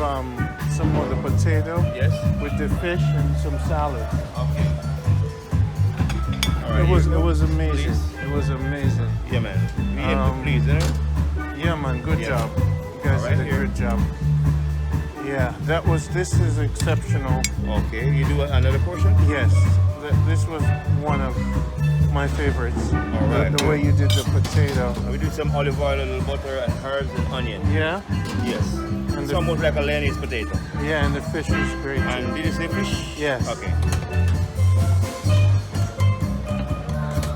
some of the potato Yes. with the fish and some salad. Okay. All right, It you was go. amazing. Please. It was amazing. Yeah, man. We aim to please, eh? Yeah, man, good Yeah. job. You guys Right did a here. good job. Yeah, this is exceptional. Okay, you do another portion? Yes, this was one of my favorites. All right. The way you did the potato. We do some olive oil, a little butter, and herbs and onion. Yeah? Yes. And It's the- almost like a Lebanese potato. Yeah, and the fish was great And too. did you say fish? Yes. Okay.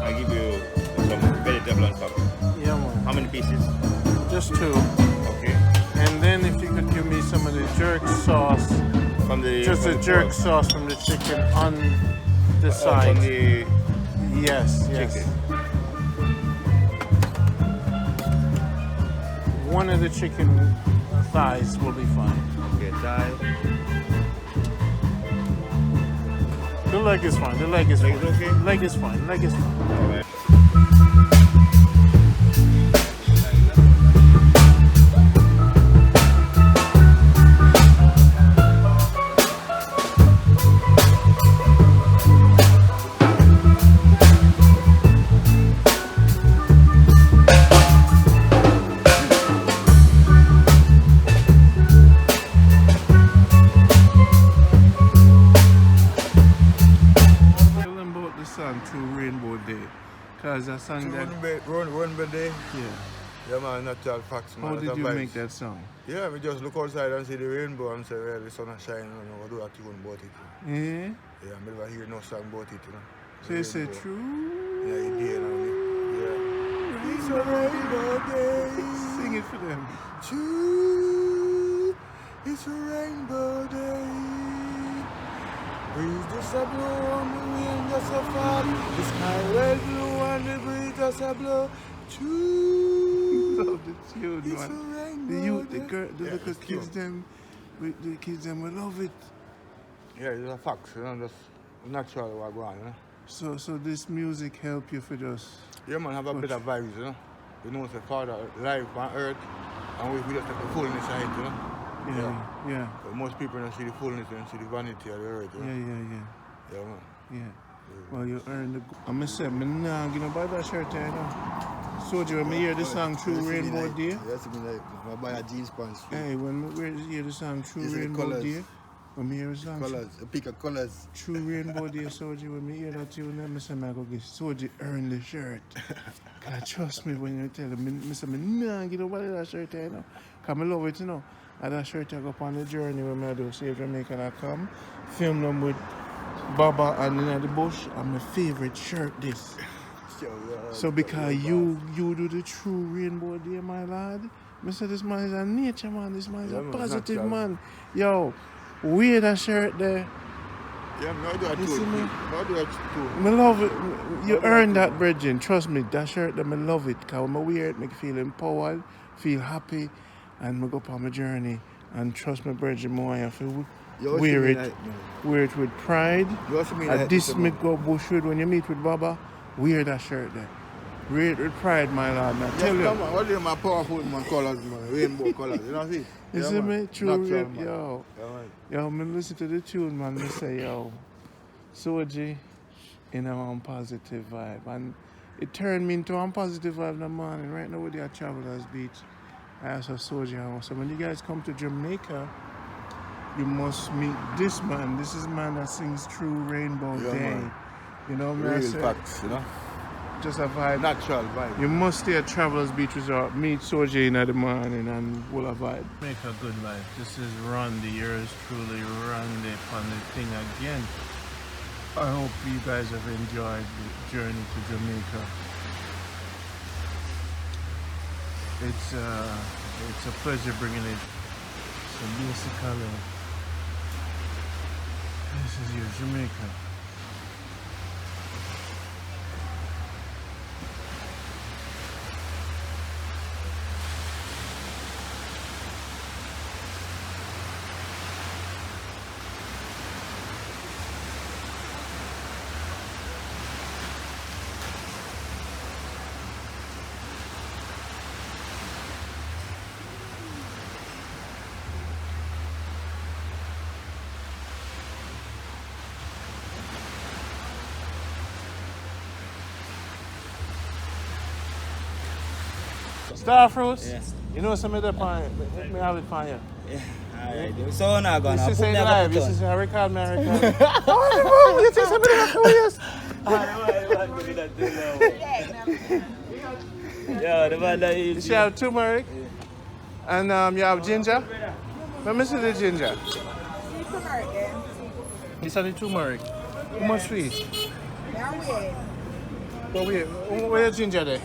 I give you some vegetable on top. Yeah, man. How many pieces? Just two. Okay. And then if you could give me some of the jerk sauce, From the just from a the jerk pork. sauce from the chicken on the Oh, side. from the Yes, yes. chicken. One of the chicken thighs will be fine. Okay, thigh. The leg is fine. The leg is Leg fine. is okay? Leg is fine. Leg is fine. All right. Tell them about the song True Rainbow Day. Because that song that... Run by day. Yeah. Yeah, man, natural facts, man. How That's did a you vibes. make that song? Yeah, we just look outside and see the rainbow and say, well, the sun is shining, and we do a tune about it. Yeah? Yeah, I never hear no song about it, you know. So you say Rainbow. true? Yeah, you did, yeah. It's a rainbow day. Sing it for them. True, it's a rainbow day. Breeze just a blow and the rain just a fall. The sky red blue and the breeze just a blow. True, Love the tune, it's a man. rainbow The youth, the day. girl, the Yeah, little it's kids, true. the kids them will love it. Yeah, it's a fact, you know, just natural what go on, you know. So this music help you for just... Yeah, man, have a better vibes, you know. You know, it's a Father life on earth, and we just take the fullness of it, you know. Yeah. But most people don't see the fullness, they don't see the vanity of the earth, you know. Yeah. Yeah, man. Yeah. Well, you earned the... I'm say, I'm not going to buy that shirt, you know. So do you when me hear the song True Rainbow Day? Yes, I mean, like, I buy a jeans pants. Hey, when we hear the song True These are the Rainbow colours. Day, when me hear the song Colors, a pick of colors. True Rainbow Day, Soji, when me hear that tune, then I say, I go get Soji earn the shirt. Cause trust me when you tell them, I say, nah, get over that shirt, you know. Cause I love it, you know. And that shirt I go up on the journey when I do Save Jamaica I come, film them with Baba and in the bush, and my favorite shirt this. So because you do the true rainbow day, my lad, I say this man is a nature man, this man is a positive natural. man. Yo, wear that shirt there. Yeah, no, I do that You see too. me? No, I do that too. I love it. You earn that, brethren. Trust me, that shirt, I love it. Because when I wear it, make me feel empowered, feel happy, and I go up on my journey. And trust me, brethren, I have to wear it. Wear it with pride. You also mean At like this me go bushwood when you meet with Baba, wear that shirt there. Wear it with pride, my lord. Now Yes, tell you. come on, what are my powerful man colors, man? Rainbow colors, you know see? You see me? True Natural, rain, man. yo. Yeah, man. Yo, me listen to the tune, man. Me say, yo, Soji in a one positive vibe. And it turned me into a positive vibe in the morning. Right now, we're at Travelers Beach. I asked Soji house. So when you guys come to Jamaica, you must meet this man. This is a man that sings True Rainbow Yeah, Day. man. You know what I Real say? facts, you know? Just a vibe. Natural vibe. You must stay at Travelers Beach Resort, meet Soji in the morning and we'll have vibe. Jamaica Good Life. This is Randy, yours truly, Randy on the thing again. I hope you guys have enjoyed the journey to Jamaica. It's a pleasure bringing it. So basically, this is your Jamaica. Star fruits? Yes. You know some of the pan, me have it for you. Yeah. Alright. So now gonna This is put a me live, a this couple is a record, man, record. Oh, you take some of that for yes. Yeah, the man that is. You have turmeric, and you have ginger. Let me see the ginger. This is the turmeric. How much sweet? But wait, where your ginger there?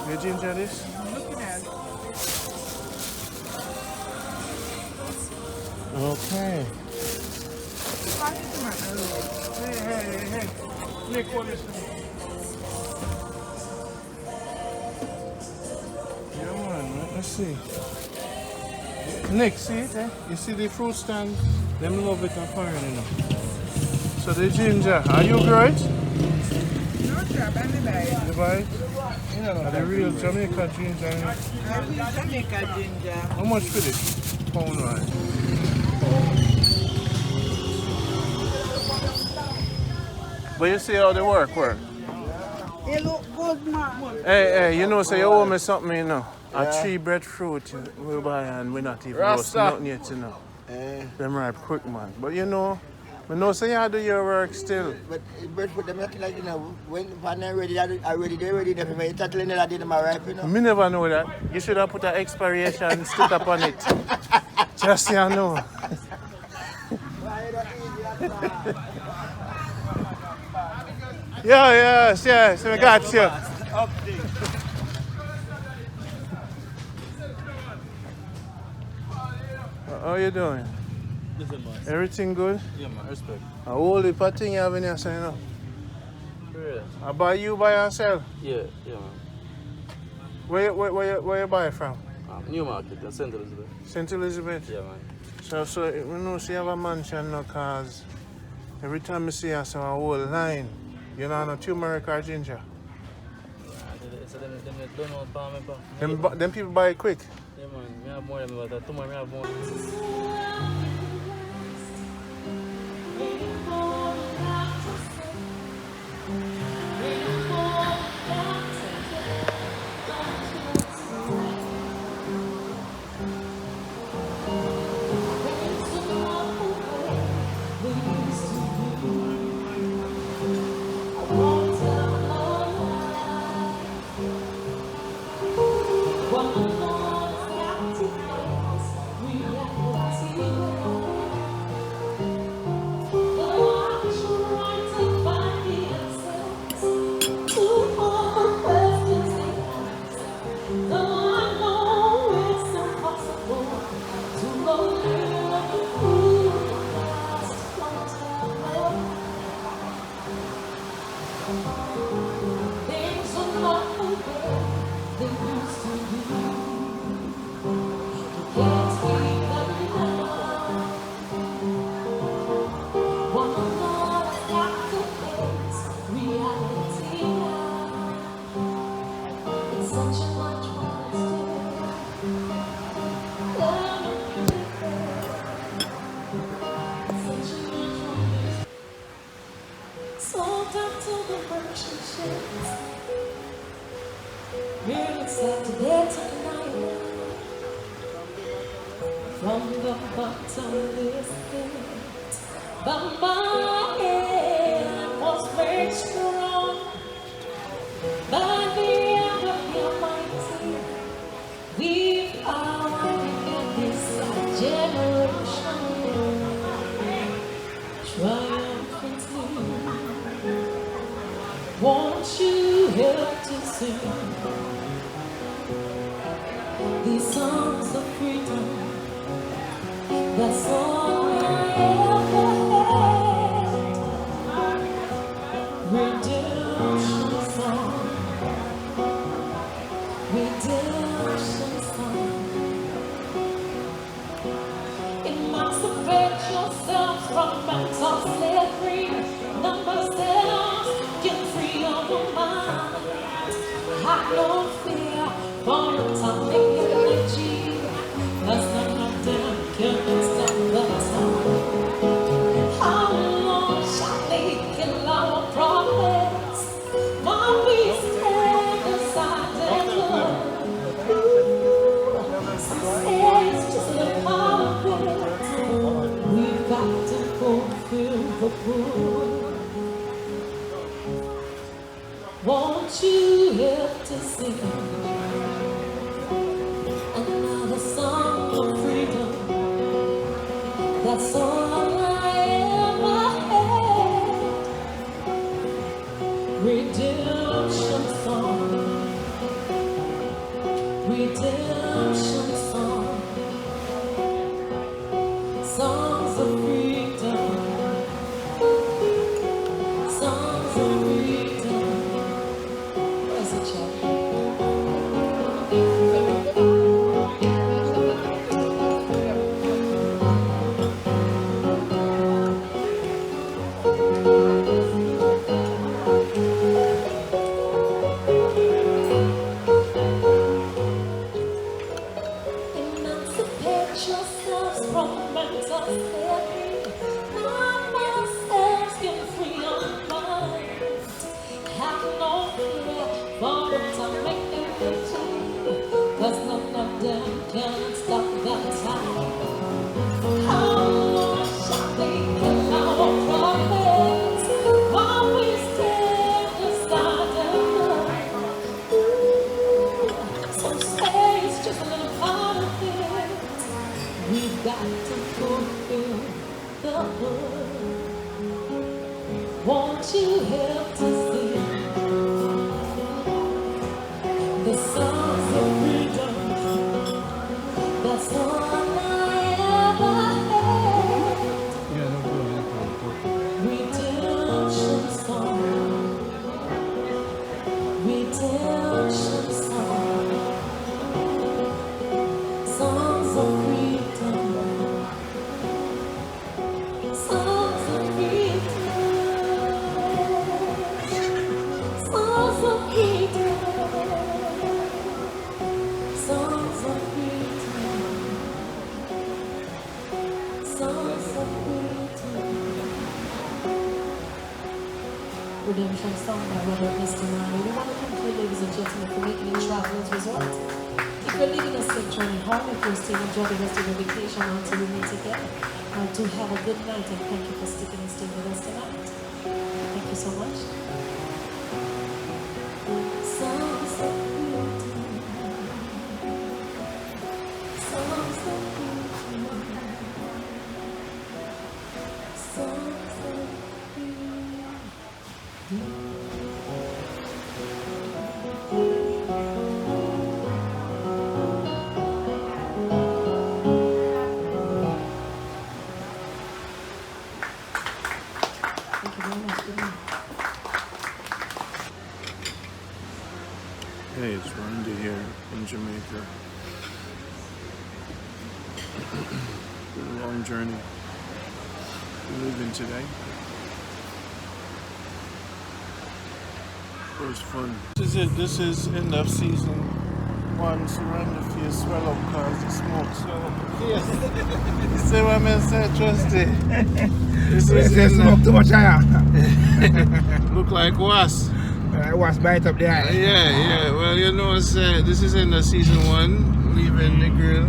Your ginger this? Okay. Hey. Nick, what is it? Yeah, man, let's see. Nick, see it, eh? You see the fruit stand? Them love it and fire, you know. So the ginger, are you grow it? No, sir, but I buy it. You buy it? Yeah, the real Jamaica ginger. I will Jamaica ginger. How much for this? Pound right. But you see how the work? It look good, man. Hey, you know, so you owe me something, you know. A tree breadfruit we buy and we not even roast nothing yet, you know. Them ripe quick, man. But you know, I know say you do your work still. But breadfruit, them not like, you know, when they're ready, they're ready. If you're tackling it, I did them ripe, you know. Me never know that. You should have put an expiration sticker on it. Just so you know. Yes, we got you. How you doing? Listen, man. Everything good? Yeah, man. Respect. A whole heap of thing you have in here, so you know. Yeah. I buy you by yourself. Yeah, man. Where you buy it from? New Market in St. Elizabeth. St. Elizabeth? Yeah, man. So you know, see you have a mansion now, cause every time I see you, so a whole line. You know, no turmeric or ginger. So them don't know about me, Them people buy it quick. Yeah, man. I have more than me, but tomorrow I have more. From the bottomless pit, but my hand was made strong by the end of your mighty. We are in this generation triumphantly. Won't you help to sing these songs of freedom? That's all I ever had. Redemption song. Redemption song. Emancipate yourselves from mental slavery. Numbers that get free on your mind. Have no fear for atomic energy. That's not my damn. Can't stop the time. How long shall they kill our prophets? While we stand as to sing another song of freedom. That's all I ever had. Redemption song, redemption song, songs of freedom, songs of freedom. Where's the chat? Emancipate yourselves from mental slavery. Find yourselves, get free on mind. Have no fear for it, I'll make them free. 'Cause none of them can stop that time. How long shall they kill our prophets while we stand aside and look? So space, just a little part of it. We've got to fulfill the book. Won't you help to sing the songs of freedom? That's all I ever had. Redemption song, redemption song, songs of freedom, songs of freedom, songs of freedom, songs of freedom, songs of freedom. Redemption song by Robert Mr. Marley. We want to conclude, ladies and gentlemen, for making it Travelers Resort. If you're leaving a safe journey home, if you're still enjoying the rest of your vacation until we meet again, do have a good night and thank you for sticking and staying with us tonight. Thank you so much. Songs of freedom, songs of freedom, songs of Hey, it's Randy here in Jamaica. Been a long journey. We're leaving today. It was fun. This is it. This is end of season 1. Surrender fear swell up cause the smoke swell up the face. You see what I say, Trusty? This is Smoke too much higher. look like was. Was bite up the eye. Yeah. Well, you know, this is in the season 1, leaving Negril.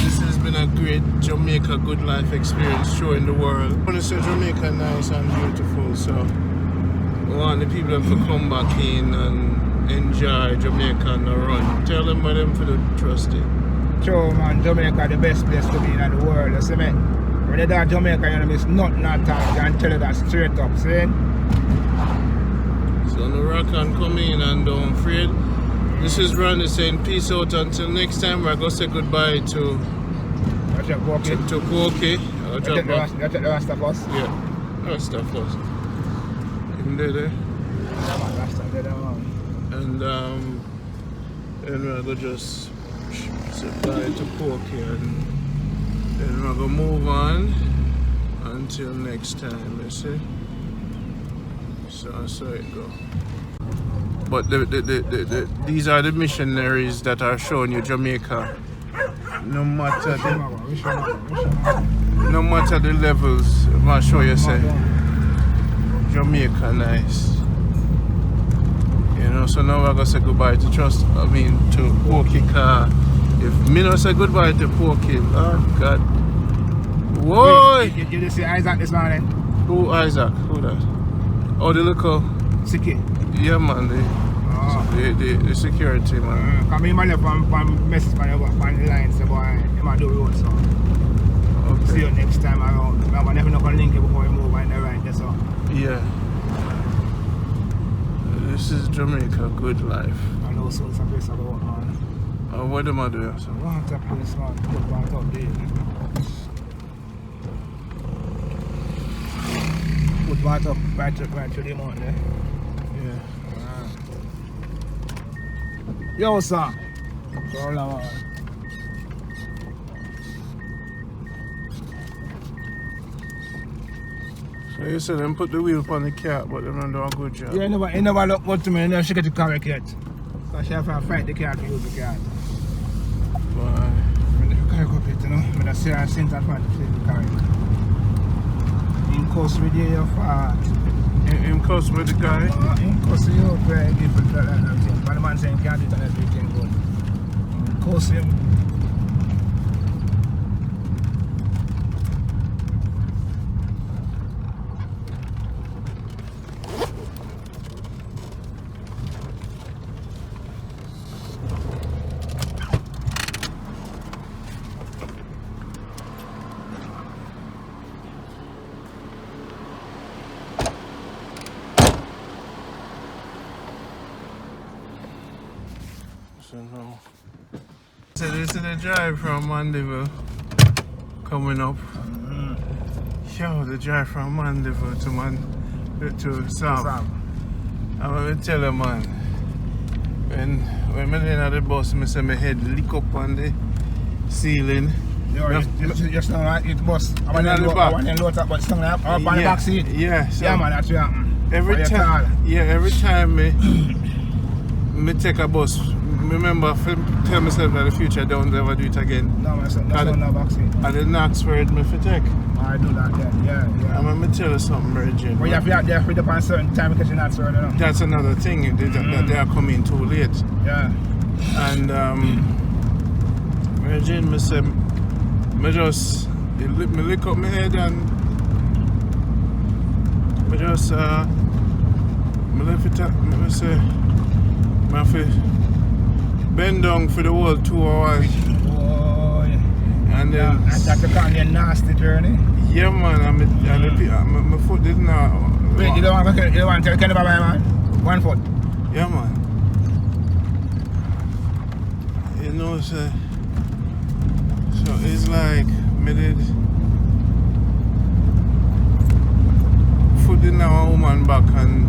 This has been a great Jamaica Good Life experience showing the world. I want to say Jamaica nice and beautiful, so I want the people to come back in and enjoy Jamaica on the run. Tell them about them for the Trusty. Sure, man, Jamaica the best place to be in the world. You see me? When you do Jamaica, you know, miss nothing at all. You can tell you that straight up, see? So no rock and come in and don't afraid. This is Randy saying peace out until next time. We're going to say goodbye to Koki. You take the rest of us? Yeah, rest of us. In there. Yeah, man, rest of them. And we're going to just say bye to Koki and then we're going to move on until next time, you see? So that's how it go. But these are the missionaries that are showing you Jamaica. No matter the levels, I'm gonna show you say Jamaica nice. You know, so now we're gonna say goodbye to to Porky car. If me not say goodbye to Porky, oh God. Whoa! You did see Isaac this morning? Who Isaac? Who that? Oh, the little Sicky. Yeah, man. The security, man. Come in, man, from message on the line, so boy, he might do road, so. Okay. See you next time around. I'm never not gonna link you before we move on the right, that's all. Yeah. This is Jamaica Good Life. And also it's a place of the work, man. What am I doing? So? One tap place, man. Put one top there. Put one top right to the mountain there. Yeah. Yo, sir. So long, man. So you said them put the wheel upon the cat, but they don't do a good job. Yeah, he never look good to me, and then she get the car yet. So she have to fight the car to use the car. Why? When the car go up it, you know, when I see her since I find to play the car. In course with your fart. In close with the guy? In course you very different like that. But the man saying can't do it and everything good. In course him. So this is the drive from Mandeville coming up. Yo, the drive from Mandeville to Sam. I'm gonna tell you, man. When I'm in the bus, I see my head lick up on the ceiling. You're still right, it bus. I want to load up, but still up on the back seat. Yeah, so yeah, man, that's what happened. every time me take a bus, remember tell myself that in the future I don't ever do it again. No, man, that's not back seat. I didn't ask for it, me for take. I do that, yeah. I'm gonna tell you something, Virgin. But you have to be there for a certain time because you're not certain, you know. That's another thing, that they are coming too late. Yeah. And Virgin, me say, me just, me lick up my head and me just, me left it up, me say, I have to bend down for the whole 2 hours. Boy. And then... That's a kind of nasty journey. Yeah, man, my foot did not... Wait, you don't want to tell Baba, man? 1 foot. Yeah, man. You know, so it's like, me did... Foot did now a woman back and...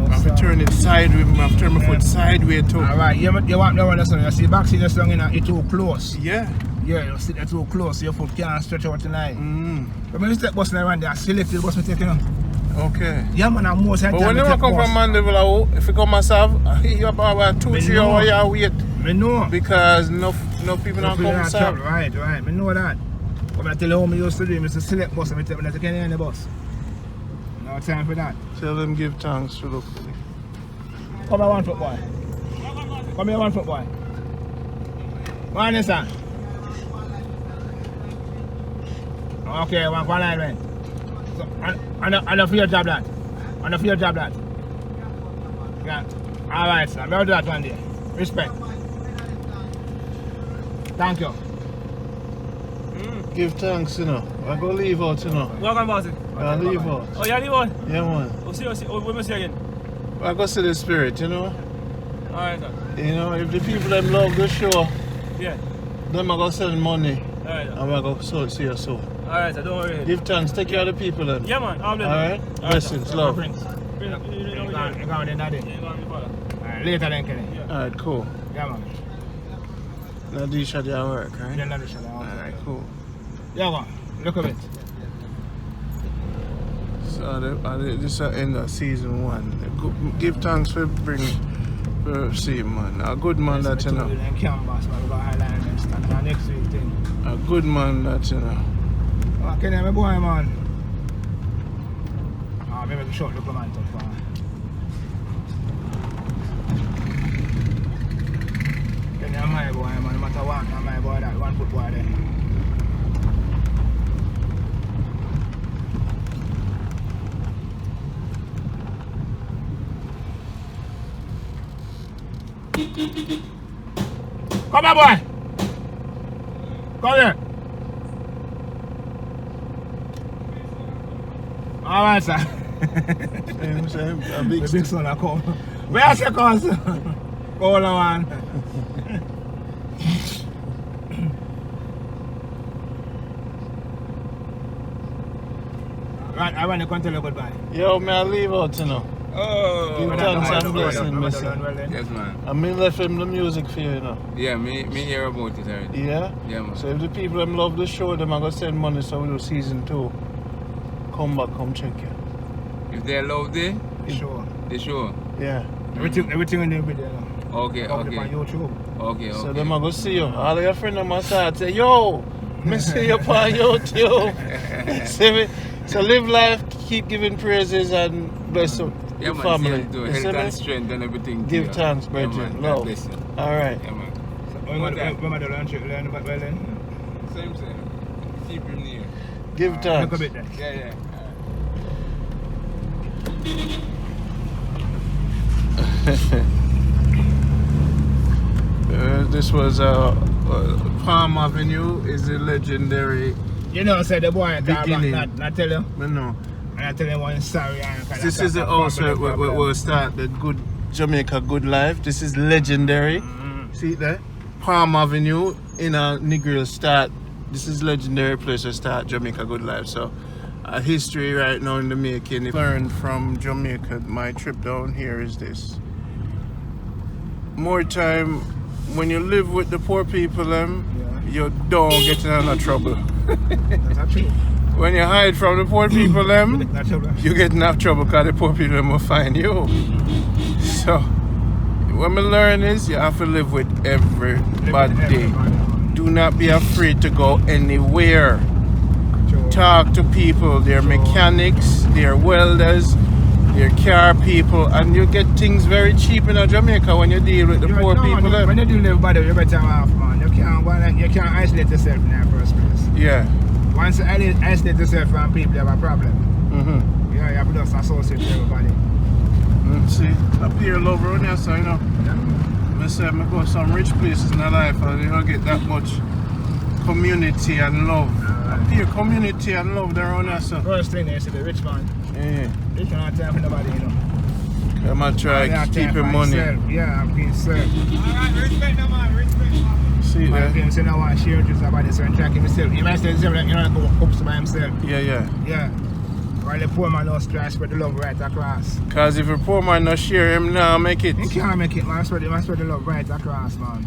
I have to turn it sideways, I have to turn my foot sideways too. Alright, you want to understand, you see back seat just long enough, it's too close. Yeah. Yeah, you sit there too close, so your foot can't stretch out tonight. But when you step bus around there, select the bus me take, you know. Okay. Yeah, man, I'm most of the But when you come from Mandeville, if you come myself, you have about 2-3 hours you wait. I know. Because no people don't come south. Right, I know that. But I tell you how I used to do, I used to select bus and I take any on the bus. No time for that. Tell them give thanks to look. Come here 1 foot boy. Come here 1 foot boy. Morning, sir. Okay, one line, man. So, and for your job, lad. And for your job, lad. Yeah. Alright, sir. We'll do that one day. Respect. Thank you. Give thanks, you know. I go leave out, you know. Welcome, boss. I leave out. Oh, you leave out? Yeah, man. We'll see you again. I go see the spirit, you know. Alright, sir. You know, if the people them love the show, Yeah. them I go send money. Alright, sir. And I go see your soul. Alright, sir. Don't worry. Give thanks, take care of the people then. Yeah, man. I'll Alright? Blessings, love. You're going in that day. Later then, Kenny. Alright, cool. Yeah, man. Nadisha did work, right? Yeah, Nadisha did work. Alright, cool. Yeah, man. Look at it. So this is the end of season 1. Give thanks for bringing see man. A good man that you know. A good man that you know. Can I boy man? Maybe the short look man tough. Can you my boy man? No matter what, my boy that 1 foot boy there. Come on, boy. Come here. All right, sir. Same, a big The big son I come. Where's your cousin? Hold on. Right, I want to come tell you goodbye. Yo, man, I leave out, you know. Oh, Give thanks and blessing, mister. yes, man. I mean, left him the music for you, you know. Yeah, me hear about it already. Yeah? Yeah, man. So if the people them love the show, them are going to send money so we do season 2. Come back, come check you. If they love the Sure. show. Yeah. Everything in the video. Okay, Public on okay. YouTube. Okay, So okay. them are going to see you. All of your friends them must start say, yo, me see you on YouTube. See me? So live life, keep giving praises and bless your Yeah, man. family. Same too. You see Health me? and strength and everything. Give too. thanks, Yeah, brethren. man. Love. God bless you. All right. Yeah, man. When learn about Berlin? Same. Keep him near. Give Look a thanks. bit then. Yeah. This was Palm Avenue is a legendary. You know, say the boy Beginning. not tell you. You know, And I tell him one sorry. this is the house where we'll start the good Jamaica Good Life. This is legendary. See it there? Palm Avenue in a Negril start. This is legendary place to start Jamaica Good Life. So a history right now in the making. Learned from Jamaica. My trip down here is this. More time when you live with the poor people, you don't get in no trouble. That's not true. When you hide from the poor people, That's true. you get enough trouble because the poor people will find you. So, what we learn is you have to live with everybody. Do not be afraid to go anywhere. Talk to people. They're mechanics, they're welders, they're car people, and you get things very cheap in Jamaica when you deal with the poor people. When you deal with everybody, you're better off, man. You can't isolate yourself in the first place. Yeah. Once you isolate yourself from people, you have a problem. Mm-hmm. Yeah, you have to just associate with everybody. See, up here, love around here, so you know. I say I go some rich places in life and you don't get that much community and love. Up here, community and love around here, so. First thing they say, the rich man. Yeah. Rich man have time for nobody, you know. I'm gonna try They have keep time your for money. himself. Yeah, I'm being served. Alright, respect no man, respect man. See Man, there? people say, no one share just about this and track himself. He might say himself, you know, go up by himself. Yeah. Yeah. While the poor man knows try to spread the love right across. Cause if a poor man not share him now make it. He can't make it, man. Spread the love right across, man.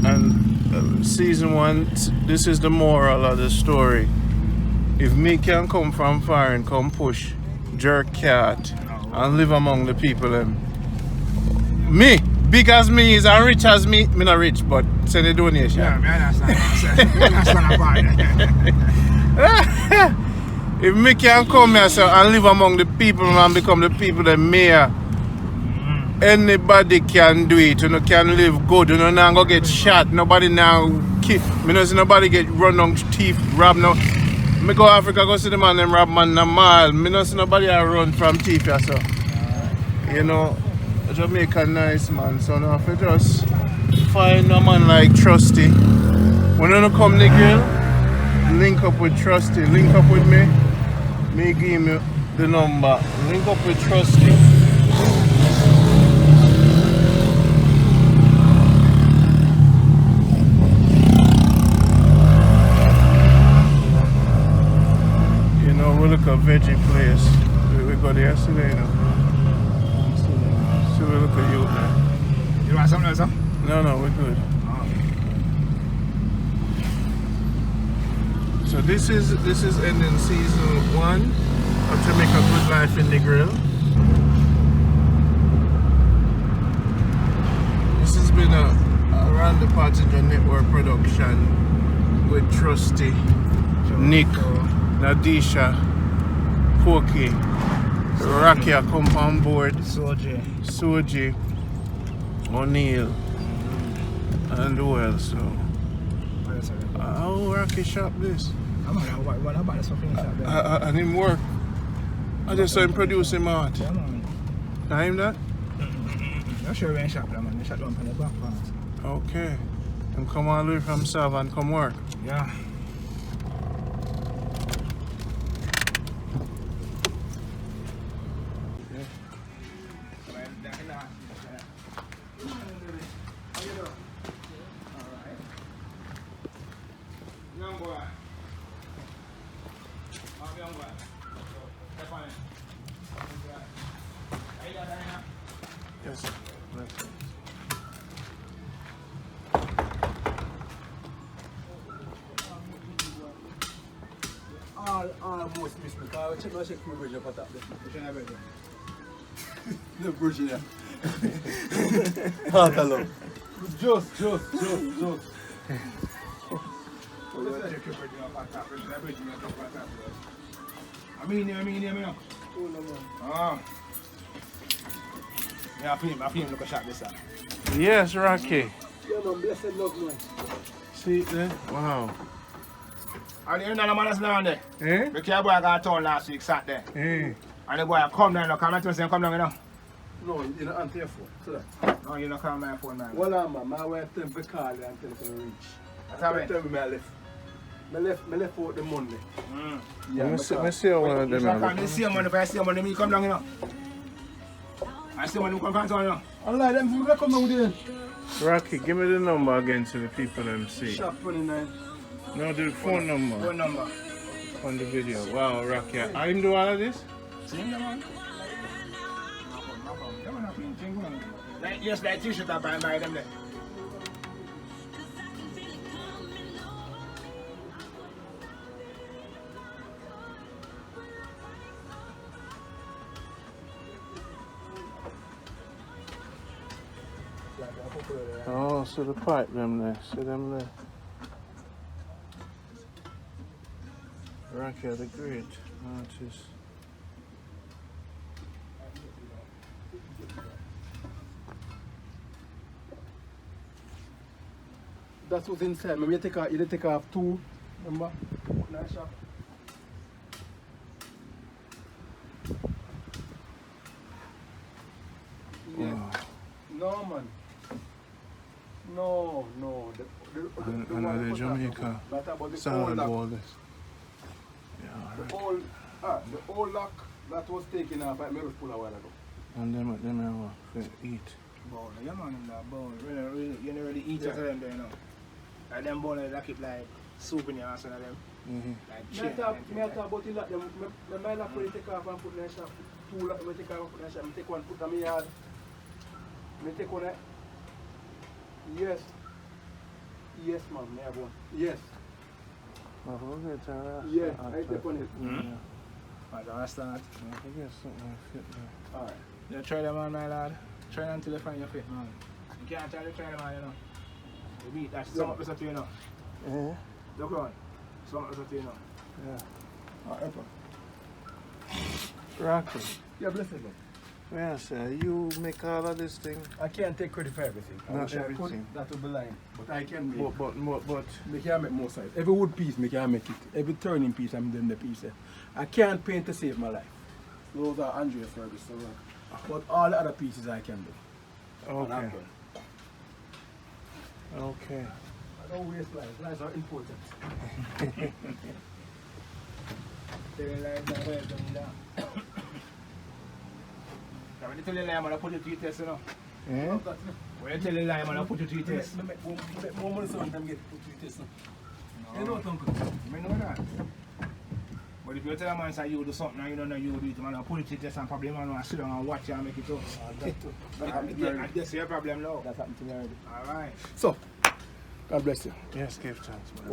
And season 1, this is the moral of the story. If me can come from far and come push, jerk cat, and live among the people, me, big as me is and rich as me not rich, but send a donation. Yeah, man, that's not a part. If me can come here so, and live among the people and become the people that mayor, anybody can do it. You know, can live good. You know, now go get shot. Nobody now kill. Me know see nobody get run on thief, rob now. Me go Africa go see the man them rob man in the mall. Me know see nobody run from thief here, so. You know, Jamaica nice man. So now if you just find a man like Trusty. When you come Negril, link up with Trusty. Link up with me. Me give me the number. Link up with Trusty. You know, we look a veggie place. We got there yesterday, you know. So we look at you now. You want something else, huh? No, we're good. So this is ending season 1 of Jamaica Good Life in Negril. This has been a Around the Passenger Network production with Trusty, Nick, Nadisha, Pokey, Rakia come on board, Soji, O'Neil, and who else? So, how Rocky shop this? I'm about this for finish up there. I didn't work. I just saw him producing art. Yeah, man. Time that? Not sure when shot man. They shot one from the back part. Okay. And come all the way from Sav and come work. Yeah. Young boy. Young boy. Step on it. Yes, sir. Right. Almost miss me, because I check my bridge up at that. Which one I better? The bridge there. Heart alone. Just. Check your bridge up at that. Which one I bridge up at that? I mean, you know. Oh, no, man. Ah. Yeah, I feel him look a shot this time. Yes, Rocky. Yeah, man, blessed love, man. See it there? Wow. And you know the man that's down there? Eh? The boy got town last week, sat there. Eh? And the boy come down, come and say, come down, you know. No, you're not answer your phone. So that. No, you don't call my phone, man. Well, man, my wife tell me to call you and tell you to reach. That's how She tell me I left. I left out the Monday. Yeah, Let me see how one of You them shall come, are. you see him, if I see him, me come down, you know. I see him, come down, you know. Allah, them people come down with you. Rocky, give me the number again so the people them see. Shop 29. No, the phone number Phone number. on the video. Wow, Rocky. I him do all of this? See him, man? No problem. Like, yes, like t-shirt I buy them there. Oh, so the pipe them there. See them there. Rocky are the great artist. That's what's inside. Maybe you take off two. Remember? Nice shop. Yeah. Wow. No, man. No. And the Jamaica That's about the salad old lock. ball. Yeah, right. The old lock that was taken off, I made it full a while ago. And them have to eat. Bowl, yeah, man, in that bowl. Really, you don't really eat out of them there, you know. Like them bowl, they keep like soup in your house and them. Like Me chicken. talk about the lock, them my lock when you take off and put in the shop. Two lock, I take off and put in the shop. I take one, put in my yard. I take one. Yes. Yes, ma'am, I have one. Yes. I forget Yeah, I take one. I don't start. I forget something fit there. Alright. You try them on, my lad. Try them until you find your fit, man. You can't try to try them on, you know. You beat that something up to you know. Eh? Look on. Something up to you know. Yeah. Alright, Rocky. yeah, bless it, man. Yeah, sir, you make all of this thing. I can't take credit for everything. I Not wish I could, everything. that would be lying. But I can make. But Me can make more size. Every wood piece, me can make it. Every turning piece, I'm doing the piece. I can't paint to save my life. Those are Andrea's service. So, but all the other pieces I can do. And I've okay. done. Okay. I don't waste lives. Lives are important. Tell you like that, well done down. Now when you tell you lie, man, I put you to your test, you know. Eh? When you tell you lie, man, I put you to your test. Me make more money so when them get put to this. You know what, Uncle? I know that. But if you tell a man say you do something and you don't know you do it, man, I'll put it to test and probably man will sit down and watch you and make it up. I guess your problem now. That's happened to me already. Alright. So, God bless you. Yes, give thanks, man.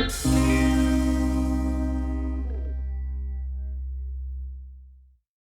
Welcome.